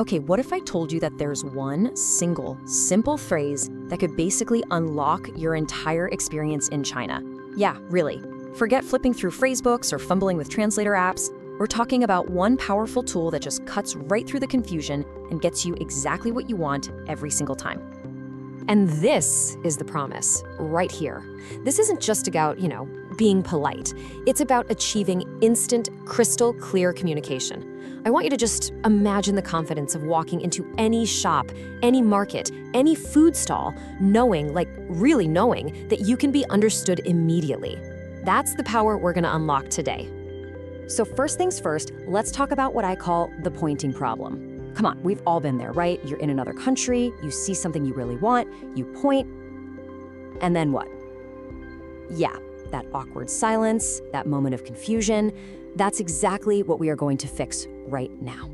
Okay, what if I told you that there's one single, simple phrase that could basically unlock your entire experience in China? Yeah, really. Forget flipping through phrase books or fumbling with translator apps. We're talking about one powerful tool that just cuts right through the confusion and gets you exactly what you want every single time. And this is the promise, right here. This isn't just about, being polite. It's about achieving instant, crystal clear communication. I want you to just imagine the confidence of walking into any shop, any market, any food stall, really knowing that you can be understood immediately. That's the power we're gonna unlock today. So first things first, let's talk about what I call the pointing problem. Come on, we've all been there, right? You're in another country, you see something you really want, you point, and then what? Yeah, that awkward silence, that moment of confusion, that's exactly what we are going to fix right now.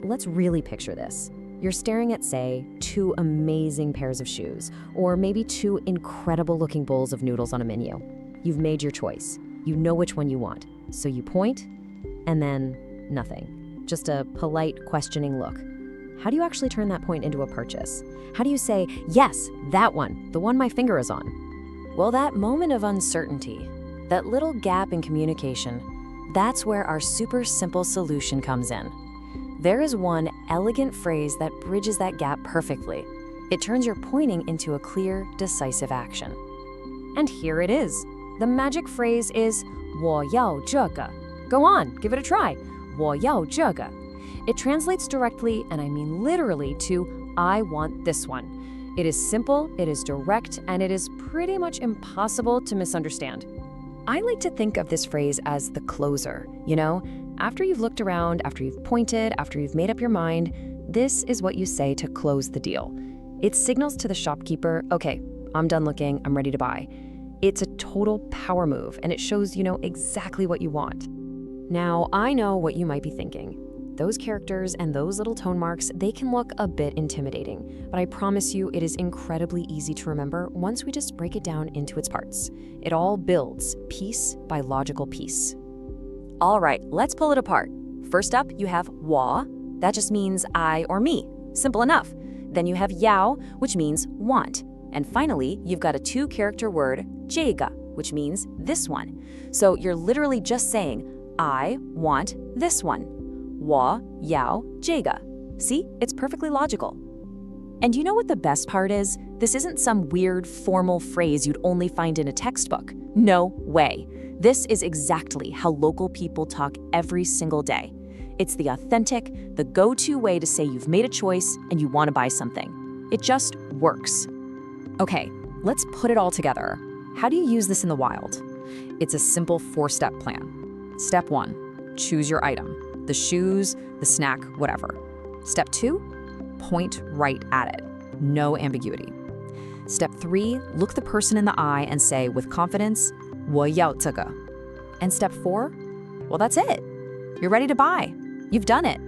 Let's really picture this. You're staring at, say, 2 amazing pairs of shoes, or maybe 2 incredible-looking bowls of noodles on a menu. You've made your choice. You know which one you want. So you point, and then nothing. Just a polite, questioning look. How do you actually turn that point into a purchase? How do you say, yes, that one, the one my finger is on? Well, that moment of uncertainty, that little gap in communication, that's where our super simple solution comes in. There is one elegant phrase that bridges that gap perfectly. It turns your pointing into a clear, decisive action. And here it is. The magic phrase is 我要这个. Go on, give it a try. 我要这个. It translates directly, and I mean literally, to I want this one. It is simple, it is direct, and it is pretty much impossible to misunderstand. I like to think of this phrase as the closer, After you've looked around, after you've pointed, after you've made up your mind, this is what you say to close the deal. It signals to the shopkeeper, okay, I'm done looking, I'm ready to buy. It's a total power move, and it shows you know exactly what you want. Now, I know what you might be thinking. Those characters and those little tone marks, they can look a bit intimidating, but I promise you it is incredibly easy to remember once we just break it down into its parts. It all builds piece by logical piece. All right, let's pull it apart. First up, you have 我, that just means I or me. Simple enough. Then you have 要, which means want. And finally, you've got a 2-character word, 这个, which means this one. So you're literally just saying, I want this one. 我要这个. See, it's perfectly logical. And you know what the best part is? This isn't some weird formal phrase you'd only find in a textbook. No way. This is exactly how local people talk every single day. It's the authentic, the go-to way to say you've made a choice and you want to buy something. It just works. Okay, let's put it all together. How do you use this in the wild? It's a simple 4-step plan. Step 1, choose your item. The shoes, the snack, whatever. Step 2, point right at it. No ambiguity. Step 3, look the person in the eye and say with confidence, 我要这个. And step 4, well, that's it. You're ready to buy. You've done it.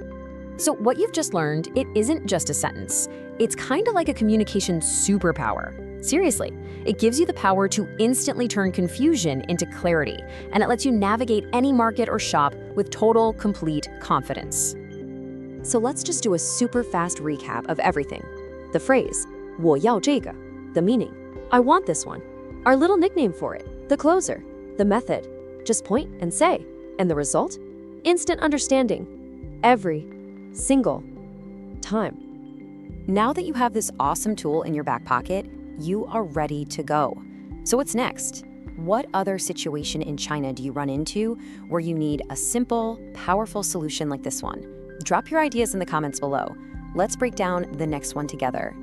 So what you've just learned, it isn't just a sentence. It's kind of like a communication superpower. Seriously, it gives you the power to instantly turn confusion into clarity, and it lets you navigate any market or shop with total, complete confidence. So let's just do a super fast recap of everything. The phrase, 我要这个, the meaning, I want this one, our little nickname for it, the closer, the method, just point and say, and the result, instant understanding, every single time. Now that you have this awesome tool in your back pocket, you are ready to go. So what's next? What other situation in China do you run into where you need a simple, powerful solution like this one? Drop your ideas in the comments below. Let's break down the next one together.